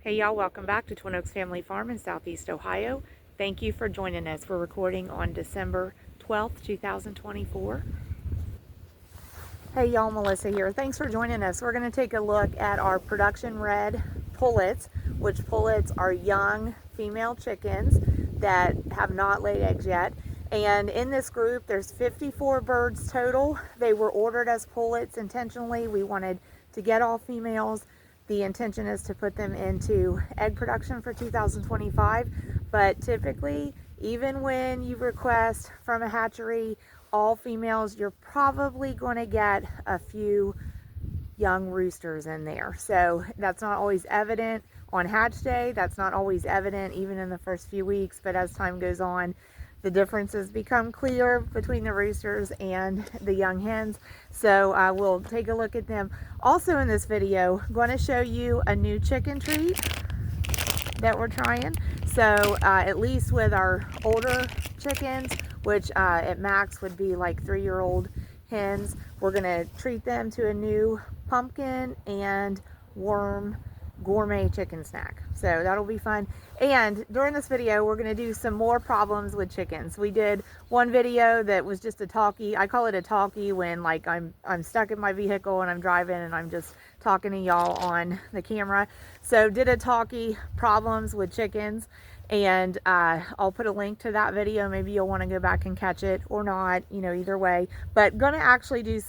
Hey y'all, welcome back to Twin Oaks Family Farm in Southeast Ohio. Thank you for joining us. We're recording on December 12th, 2024. Hey y'all, Melissa here. Thanks for joining us. We're going to take a look at our production red pullets, which pullets are young female chickens that have not laid eggs yet. And in this group, there's 54 birds total. They were ordered as pullets intentionally. We wanted to get all females. The intention is to put them into egg production for 2025, but typically, even when you request from a hatchery all females, you're probably going to get a few young roosters in there. So that's not always evident on hatch day. That's not always evident even in the first few weeks, but as time goes on, the differences become clear between the roosters and the young hens. So we'll take a look at them. Also in this video, I'm going to show you a new chicken treat that we're trying. So at least with our older chickens, which at max would be like 3-year-old hens, we're going to treat them to a new pumpkin and worm gourmet chicken snack. So that'll be fun. And during this video, we're going to do some more problems with chickens. We did one video that was just a talkie. I call it a talkie when like I'm stuck in my vehicle and I'm driving and I'm just talking to y'all on the camera. So did a talkie, problems with chickens, and I'll put a link to that video. Maybe you'll want to go back and catch it or not, you know, either way. But gonna actually do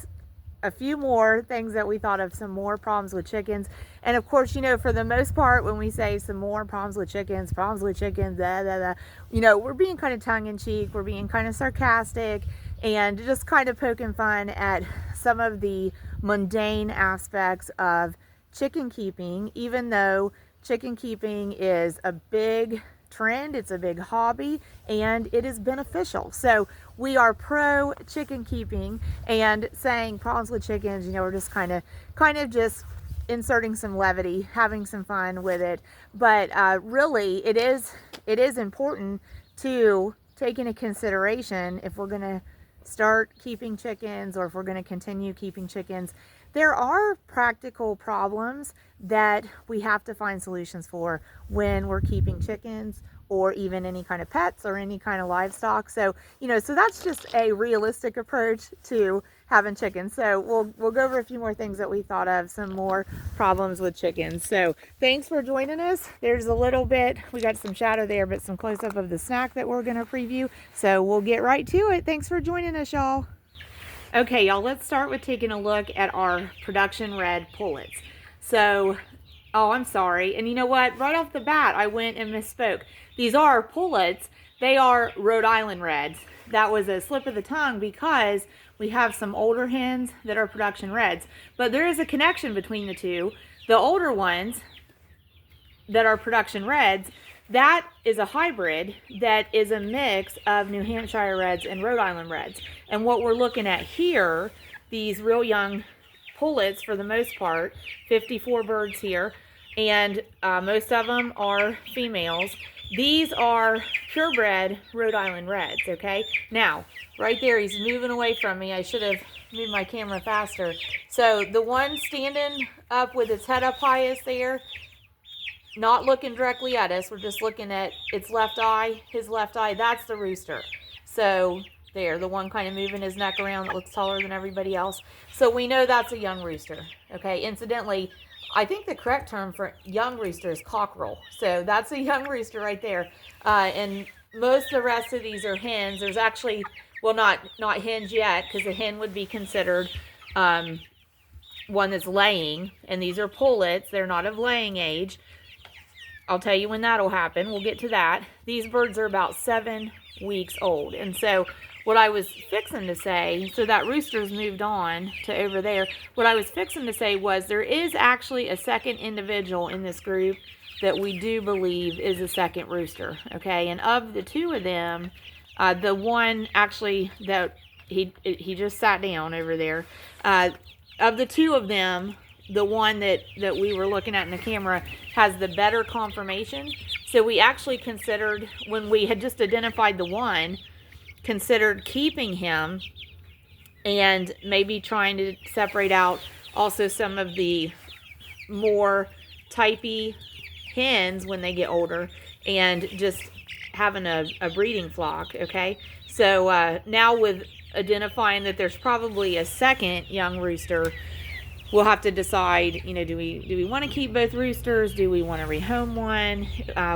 a few more things that we thought of, some more problems with chickens. And of course, you know, for the most part, when we say some more problems with chickens, blah, blah, blah, you know, we're being kind of tongue-in-cheek, we're being kind of sarcastic, and just kind of poking fun at some of the mundane aspects of chicken keeping, even though chicken keeping is a big trend, it's a big hobby, and it is beneficial. So we are pro chicken keeping, and saying problems with chickens, you know, we're just kind of just inserting some levity, having some fun with it. But really it is important to take into consideration if we're going to start keeping chickens, or if we're going to continue keeping chickens, there are practical problems that we have to find solutions for when we're keeping chickens, or even any kind of pets or any kind of livestock. So, you know, so that's just a realistic approach to having chickens. So we'll go over a few more things that we thought of, some more problems with chickens. So thanks for joining us. There's a little bit, we got some shadow there, but some close up of the snack that we're going to preview. So we'll get right to it. Thanks for joining us, y'all. Okay, y'all, let's start with taking a look at our production red pullets. So, oh, I'm sorry. And you know what? Right off the bat, I went and misspoke. These are pullets. They are Rhode Island reds. That was a slip of the tongue because we have some older hens that are production reds. But there is a connection between the two. The older ones that are production reds, that is a hybrid that is a mix of New Hampshire reds and Rhode Island reds. And what we're looking at here, these real young pullets for the most part, 54 birds here, and most of them are females. These are purebred Rhode Island reds, okay? Now, right there, he's moving away from me. I should have moved my camera faster. So the one standing up with its head up highest there, not looking directly at us, we're just looking at its left eye, his left eye, that's the rooster. So there, the one kind of moving his neck around that looks taller than everybody else. So we know that's a young rooster. Okay, incidentally, I think the correct term for young rooster is cockerel. So that's a young rooster right there. And most of the rest of these are hens. There's actually, well, not hens yet, because a hen would be considered one that's laying. And these are pullets. They're not of laying age. I'll tell you when that'll happen. We'll get to that. These birds are about 7 weeks old. And so what I was fixing to say, so that rooster's moved on to over there. What I was fixing to say was there is actually a second individual in this group that we do believe is a second rooster. Okay, and of the two of them, the one actually that he just sat down over there, of the two of them, the one that we were looking at in the camera has the better conformation. So we actually considered, when we had just identified the one, considered keeping him and maybe trying to separate out also some of the more typey hens when they get older and just having a breeding flock, okay? So now with identifying that there's probably a second young rooster, we'll have to decide, you know, do we want to keep both roosters? Do we want to rehome one?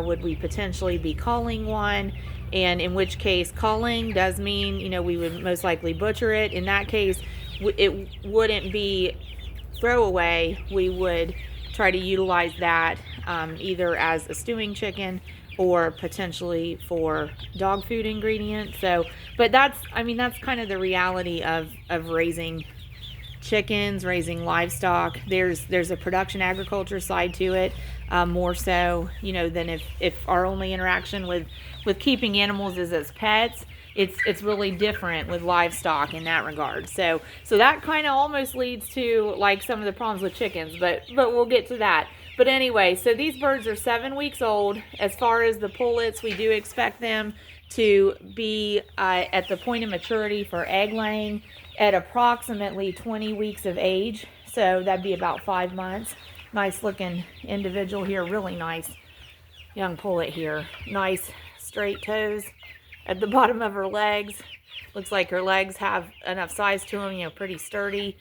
Would we potentially be culling one? And in which case, culling does mean, you know, we would most likely butcher it. In that case, it wouldn't be throwaway. We would try to utilize that either as a stewing chicken or potentially for dog food ingredients. So, but that's kind of the reality of raising chickens, raising livestock. There's a production agriculture side to it, more so, you know, than if our only interaction with keeping animals is as pets. It's really different with livestock in that regard. So that kind of almost leads to like some of the problems with chickens, but we'll get to that. But anyway, so these birds are 7 weeks old. As far as the pullets, we do expect them to be at the point of maturity for egg laying at approximately 20 weeks of age. So that'd be about 5 months. Nice looking individual here, really nice young pullet here. Nice straight toes at the bottom of her legs. Looks like her legs have enough size to them, you know, pretty sturdy.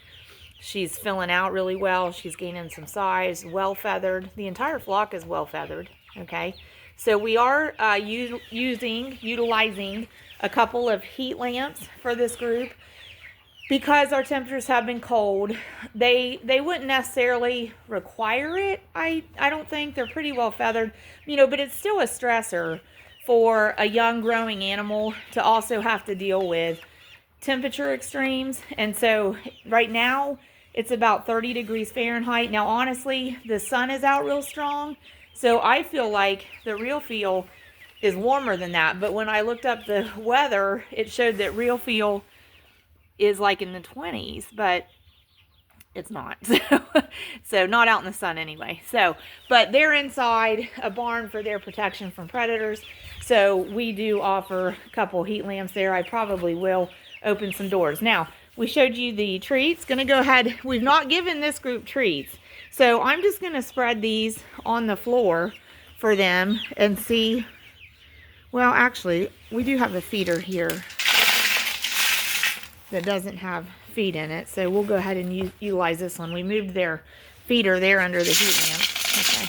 She's filling out really well. She's gaining some size, well feathered. The entire flock is well feathered, okay? So we are utilizing a couple of heat lamps for this group because our temperatures have been cold. They wouldn't necessarily require it. I don't think. They're pretty well feathered, you know, but it's still a stressor for a young growing animal to also have to deal with temperature extremes. And so right now it's about 30 degrees Fahrenheit. Now, honestly, the sun is out real strong, so I feel like the real feel is warmer than that. But when I looked up the weather, it showed that real feel is like in the 20s, but it's not. So not out in the sun anyway. So, but they're inside a barn for their protection from predators. So we do offer a couple heat lamps there. I probably will open some doors. Now, we showed you the treats. Gonna go ahead. We've not given this group treats. So I'm just gonna spread these on the floor for them and see. Well, actually, we do have a feeder here that doesn't have feed in it. So we'll go ahead and utilize this one. We moved their feeder there under the heat lamp. Okay.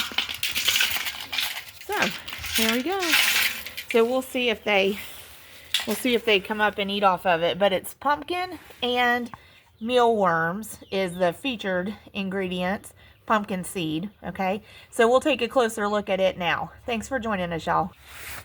So there we go. So we'll see if they come up and eat off of it. But it's pumpkin and mealworms is the featured ingredient. Pumpkin seed. Okay. So we'll take a closer look at it now. Thanks for joining us, y'all.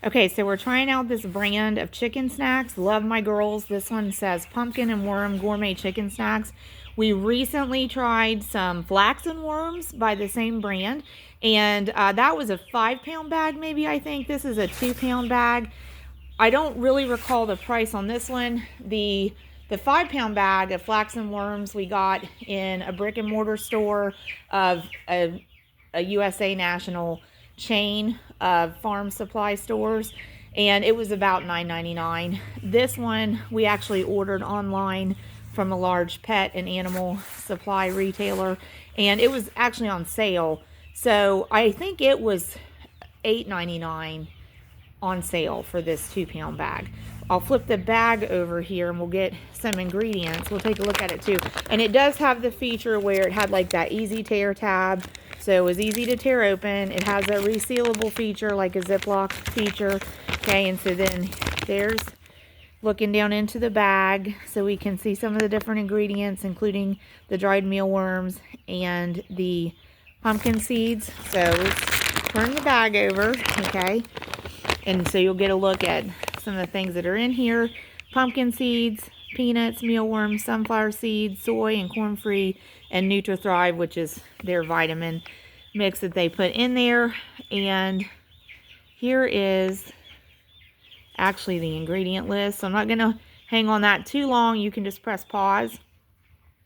Okay, so we're trying out this brand of chicken snacks. Love my girls. This one says pumpkin and worm gourmet chicken snacks. We recently tried some flaxen worms by the same brand, and that was a 5-pound bag maybe, I think. This is a 2-pound bag. I don't really recall the price on this one. The 5-pound bag of flaxen worms we got in a brick and mortar store of a USA national chain of farm supply stores, and it was about $9.99. This one we actually ordered online from a large pet and animal supply retailer, and it was actually on sale. So I think it was $8.99 on sale for this 2-pound bag. I'll flip the bag over here and we'll get some ingredients. We'll take a look at it too. And it does have the feature where it had like that easy tear tab. So it was easy to tear open. It has a resealable feature, like a Ziploc feature. Okay, and so then there's looking down into the bag so we can see some of the different ingredients, including the dried mealworms and the pumpkin seeds. So let's turn the bag over, okay? And so you'll get a look at some of the things that are in here. Pumpkin seeds, peanuts, mealworms, sunflower seeds, soy and corn-free, and NutriThrive, which is their vitamin mix that they put in there. And here is actually the ingredient list. So I'm not going to hang on that too long. You can just press pause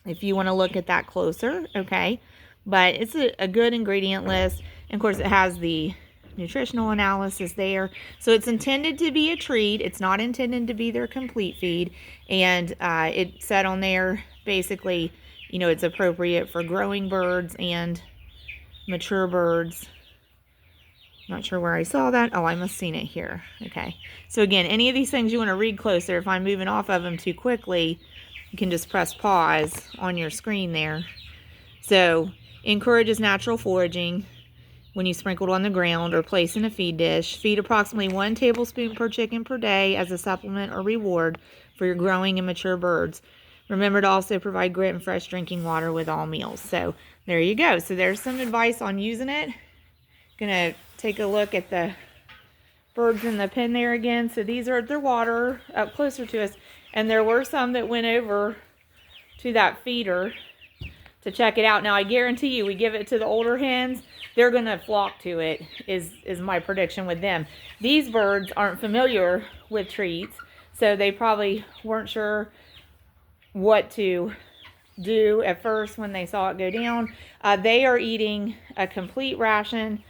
if you want to look at that closer, okay? But it's a good ingredient list. And of course, it has the nutritional analysis there. So it's intended to be a treat. It's not intended to be their complete feed. And it said on there, basically, you know, it's appropriate for growing birds and mature birds Not sure where I saw that. Oh, I must have seen it here. Okay. So again, any of these things you want to read closer. If I'm moving off of them too quickly, you can just press pause on your screen there. So, encourages natural foraging when you sprinkle it on the ground or place in a feed dish. Feed approximately 1 tablespoon per chicken per day as a supplement or reward for your growing and mature birds. Remember to also provide grit and fresh drinking water with all meals. So, there you go. So, there's some advice on using it. Gonna take a look at the birds in the pen there again. So these are their water up closer to us, and there were some that went over to that feeder to check it out. Now I guarantee you, we give it to the older hens, they're gonna flock to it, is my prediction with them. These birds aren't familiar with treats, so they probably weren't sure what to do at first when they saw it go down. They are eating a complete ration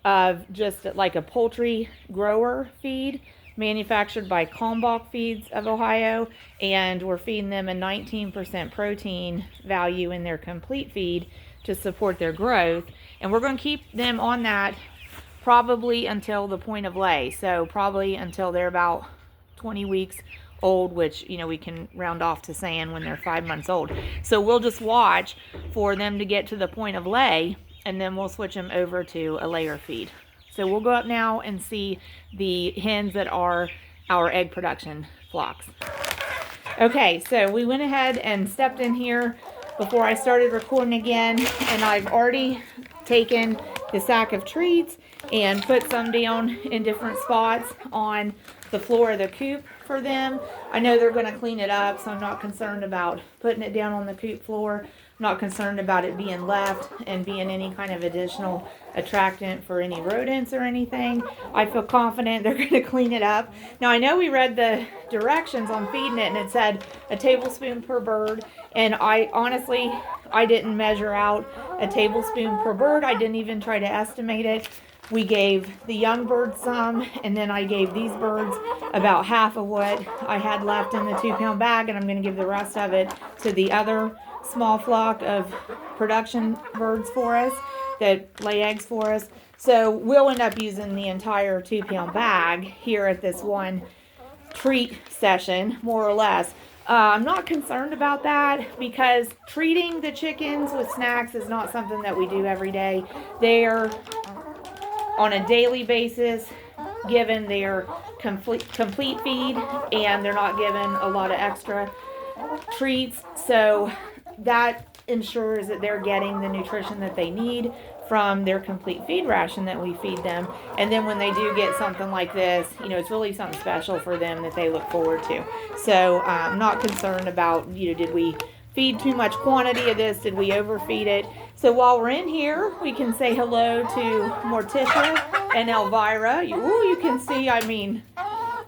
of just like a poultry grower feed manufactured by Kalmbach Feeds of Ohio, and we're feeding them a 19% protein value in their complete feed to support their growth, and we're going to keep them on that probably until the point of lay, so probably until they're about 20 weeks old, which, you know, we can round off to saying when they're 5 months old. So we'll just watch for them to get to the point of lay, and then we'll switch them over to a layer feed. So we'll go up now and see the hens that are our egg production flocks. Okay, so we went ahead and stepped in here before I started recording again, and I've already taken the sack of treats and put some down in different spots on the floor of the coop for them. I know they're going to clean it up, so I'm not concerned about putting it down on the coop floor. I'm not concerned about it being left and being any kind of additional attractant for any rodents or anything. I feel confident they're going to clean it up. Now, I know we read the directions on feeding it, and it said a tablespoon per bird, and I honestly didn't measure out a tablespoon per bird. I didn't even try to estimate it. We gave the young birds some, and then I gave these birds about half of what I had left in the 2-pound bag, and I'm going to give the rest of it to the other small flock of production birds for us that lay eggs for us. So we'll end up using the entire 2-pound bag here at this one treat session, more or less. I'm not concerned about that because treating the chickens with snacks is not something that we do every day. They're on a daily basis given their complete feed, and they're not given a lot of extra treats, so that ensures that they're getting the nutrition that they need from their complete feed ration that we feed them. And then when they do get something like this, you know, it's really something special for them that they look forward to. So I'm not concerned about, you know, did we feed too much quantity of this? Did we overfeed it? So while we're in here, we can say hello to Morticia and Elvira. You can see, I mean,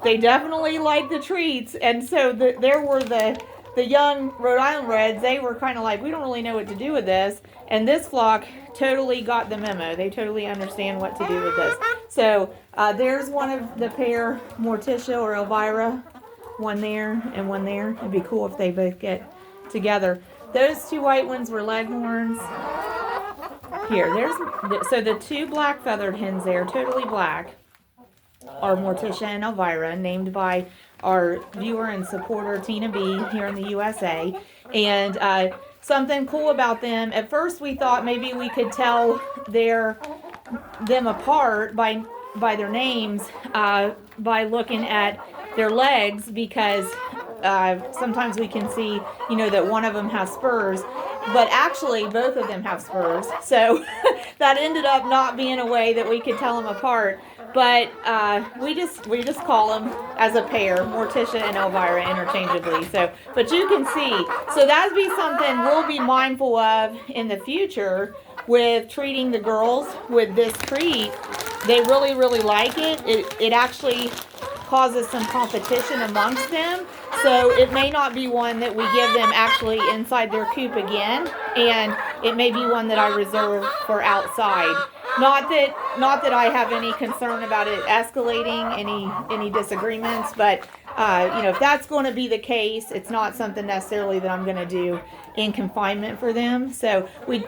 they definitely like the treats. And so there were the young Rhode Island Reds. They were kind of like, we don't really know what to do with this. And this flock totally got the memo. They totally understand what to do with this. So there's one of the pair, Morticia or Elvira. One there and one there. It'd be cool if they both get together. Those two white ones were leghorns. Here, so the two black feathered hens there, totally black, are Morticia and Elvira, named by our viewer and supporter Tina B here in the USA. And something cool about them, at first we thought maybe we could tell them apart by their names by looking at their legs, because sometimes we can see, you know, that one of them has spurs, but actually both of them have spurs. So that ended up not being a way that we could tell them apart. But we just call them as a pair, Morticia and Elvira, interchangeably. So, but you can see, so that'd be something we'll be mindful of in the future with treating the girls with this treat. They really, really like it. It actually causes some competition amongst them. So it may not be one that we give them actually inside their coop again, and it may be one that I reserve for outside. Not that I have any concern about it escalating any disagreements, but you know, if that's going to be the case, it's not something necessarily that I'm going to do in confinement for them. So we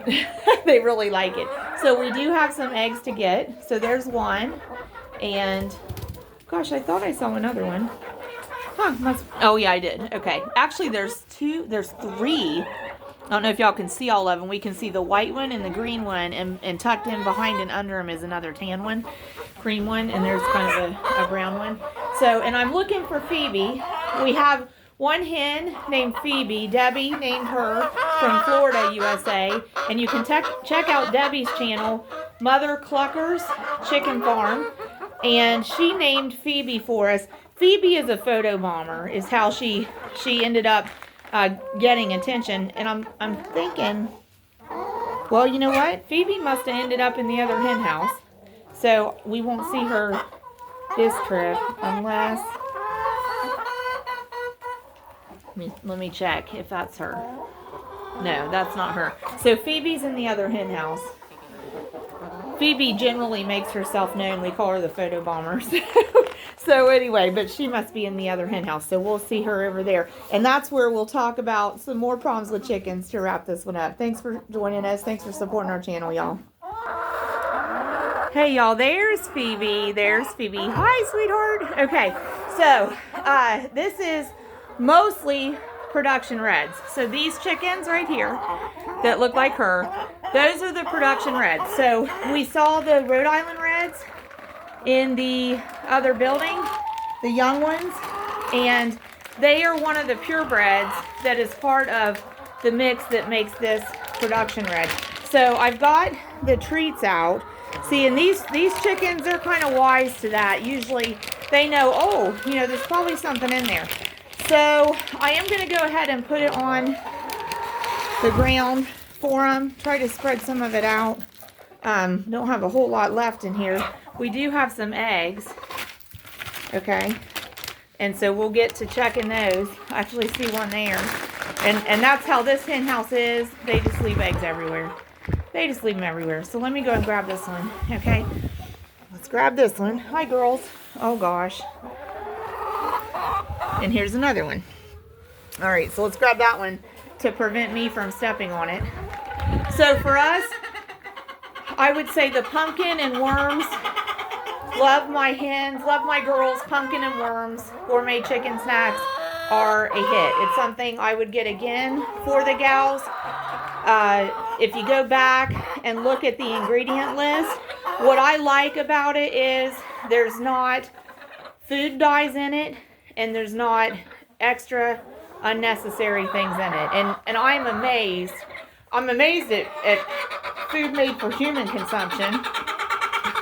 they really like it. So we do have some eggs to get. So there's one. And gosh, I thought I saw another one. Oh yeah, I did. Okay. Actually, there's three. I don't know if y'all can see all of them. We can see the white one and the green one, and tucked in behind and under them is another tan one, cream one, and there's kind of a brown one. So, and I'm looking for Phoebe. We have one hen named Phoebe. Debbie named her from Florida, USA. And you can check out Debbie's channel, Mother Clucker's Chicken Farm. And she named Phoebe for us. Phoebe is a photo bomber, is how she ended up getting attention. And I'm thinking, well, you know what? Phoebe must have ended up in the other hen house. So we won't see her this trip unless, let me check if that's her. No, that's not her. So Phoebe's in the other hen house. Phoebe generally makes herself known. We call her the photo bomber. So anyway, but she must be in the other hen house. So we'll see her over there. And that's where we'll talk about some more problems with chickens to wrap this one up. Thanks for joining us. Thanks for supporting our channel, y'all. Hey, y'all, there's Phoebe. There's Phoebe. Hi, sweetheart. Okay, so this is mostly production reds. So these chickens right here that look like her, those are the production reds. So we saw the Rhode Island reds in the other building, the young ones, and they are one of the purebreds that is part of the mix that makes this production red. So I've got the treats out. See, and these chickens, they're kind of wise to that. Usually they know, oh, you know, there's probably something in there. So I am going to go ahead and put it on the ground for them. Try to spread some of it out. Don't have a whole lot left in here. We do have some eggs. Okay. And so we'll get to checking those. I actually see one there. And that's how this hen house is. They just leave eggs everywhere. They just leave them everywhere. So let me go and grab this one. Okay. Let's grab this one. Hi, girls. Oh, gosh. And here's another one. All right, so let's grab that one to prevent me from stepping on it. So for us, I would say the pumpkin and worms. Love my hens, love my girls. Pumpkin and worms, gourmet chicken snacks are a hit. It's something I would get again for the gals. If you go back and look at the ingredient list, what I like about it is there's not food dyes in it, and there's not extra unnecessary things in it. And I'm amazed. I'm amazed at food made for human consumption.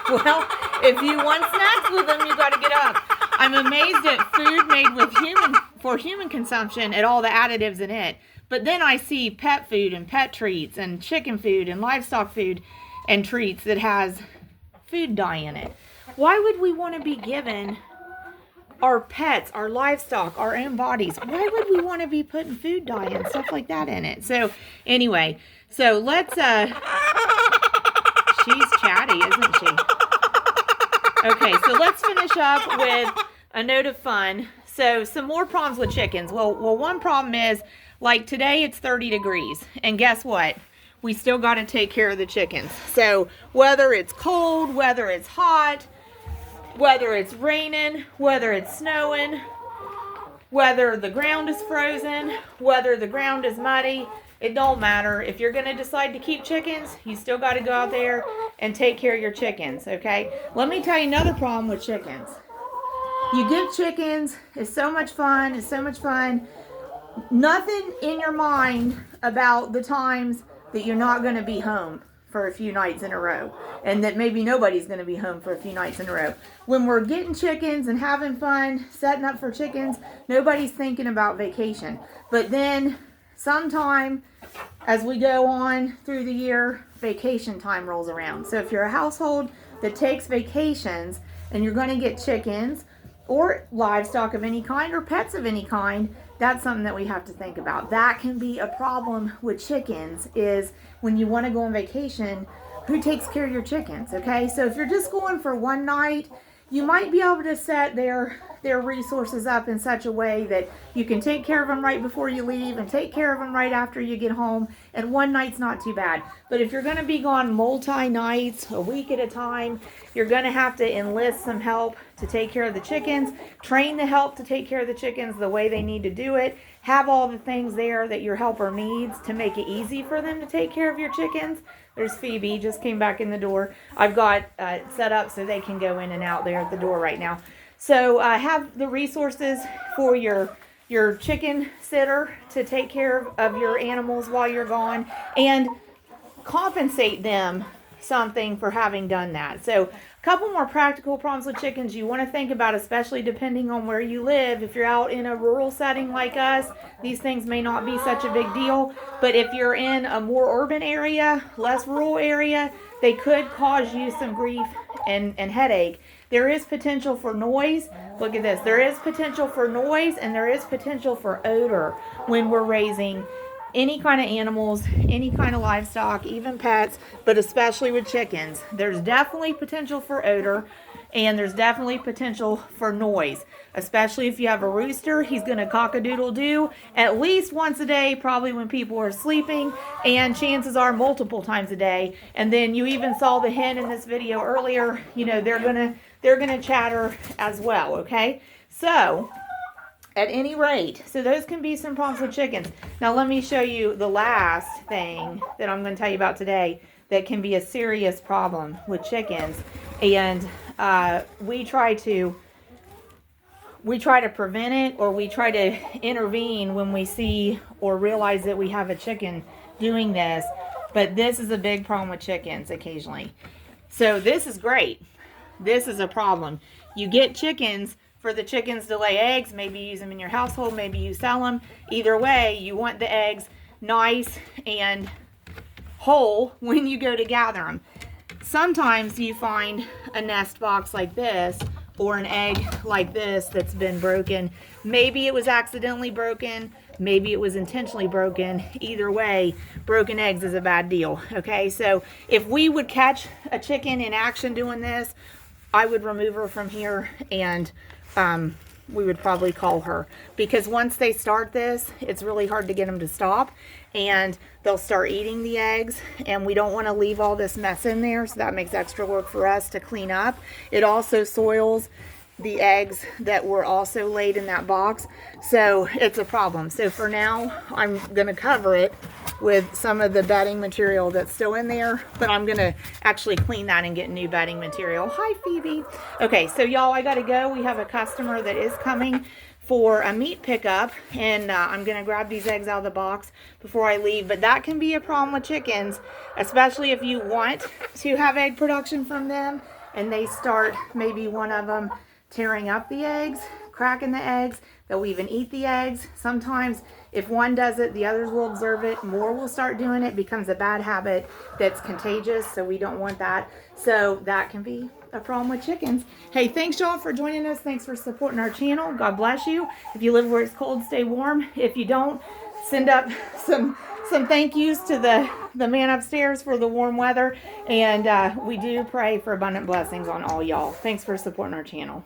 Well, if you want snacks with them, you got to get up. I'm amazed at food made with for human consumption at all the additives in it. But then I see pet food and pet treats and chicken food and livestock food and treats that has food dye in it. Why would we want to be given our pets, our livestock, our own bodies? Why would we want to be putting food dye and stuff like that in it? So anyway, so let's, she's chatty, isn't she? Okay, so let's finish up with a note of fun. So some more problems with chickens. Well, one problem is, like today it's 30 degrees. And guess what? We still got to take care of the chickens. So whether it's cold, whether it's hot, whether it's raining, whether it's snowing, whether the ground is frozen, whether the ground is muddy, it don't matter. If you're going to decide to keep chickens, you still got to go out there and take care of your chickens, okay? Let me tell you another problem with chickens. You get chickens, it's so much fun, it's so much fun. Nothing in your mind about the times that you're not going to be home for a few nights in a row, and that maybe nobody's going to be home for a few nights in a row. When we're getting chickens and having fun, setting up for chickens, nobody's thinking about vacation. But then sometime as we go on through the year, vacation time rolls around. So if you're a household that takes vacations and you're going to get chickens or livestock of any kind or pets of any kind, that's something that we have to think about. That can be a problem with chickens, is when you want to go on vacation, who takes care of your chickens, okay? So if you're just going for one night, you might be able to set their resources up in such a way that you can take care of them right before you leave and take care of them right after you get home, and one night's not too bad. But if you're going to be gone multi-nights, a week at a time, you're going to have to enlist some help to take care of the chickens, train the help to take care of the chickens the way they need to do it, have all the things there that your helper needs to make it easy for them to take care of your chickens. There's Phoebe, just came back in the door. I've got set up so they can go in and out there at the door right now. So have the resources for your chicken sitter to take care of your animals while you're gone, and compensate them something for having done that. So a couple more practical problems with chickens you want to think about, especially depending on where you live. If you're out in a rural setting like us, these things may not be such a big deal. But if you're in a more urban area, less rural area, they could cause you some grief and headache. There is potential for noise. Look at this. There is potential for noise, and there is potential for odor when we're raising any kind of animals, any kind of livestock, even pets, but especially with chickens. There's definitely potential for odor, and there's definitely potential for noise, especially if you have a rooster. He's going to cock-a-doodle-doo at least once a day, probably when people are sleeping, and chances are multiple times a day. And then you even saw the hen in this video earlier. You know, they're gonna chatter as well. Okay, so at any rate, so those can be some problems with chickens. Now let me show you the last thing that I'm going to tell you about today that can be a serious problem with chickens, and we try to prevent it, or we try to intervene when we see or realize that we have a chicken doing this. But this is a big problem with chickens occasionally. So this is great. This is a problem. You get chickens for the chickens to lay eggs. Maybe you use them in your household, maybe you sell them. Either way, you want the eggs nice and whole when you go to gather them. Sometimes you find a nest box like this, or an egg like this that's been broken. Maybe it was accidentally broken, maybe it was intentionally broken. Either way, broken eggs is a bad deal. Okay, so if we would catch a chicken in action doing this, I would remove her from here, and we would probably call her, because once they start this, it's really hard to get them to stop, and they'll start eating the eggs, and we don't want to leave all this mess in there, so that makes extra work for us to clean up. It also soils the eggs that were also laid in that box, so it's a problem. So for now, I'm going to cover it with some of the bedding material that's still in there, but I'm going to actually clean that and get new bedding material. Hi, Phoebe. Okay, so y'all, I got to go. We have a customer that is coming for a meat pickup, and I'm going to grab these eggs out of the box before I leave. But that can be a problem with chickens, especially if you want to have egg production from them, and they start, maybe one of them, tearing up the eggs, cracking the eggs. They'll even eat the eggs. Sometimes if one does it, the others will observe it. More will start doing it. It becomes a bad habit that's contagious, so we don't want that. So that can be a problem with chickens. Hey, thanks y'all for joining us. Thanks for supporting our channel. God bless you. If you live where it's cold, stay warm. If you don't, send up some thank yous to the man upstairs for the warm weather. And we do pray for abundant blessings on all y'all. Thanks for supporting our channel.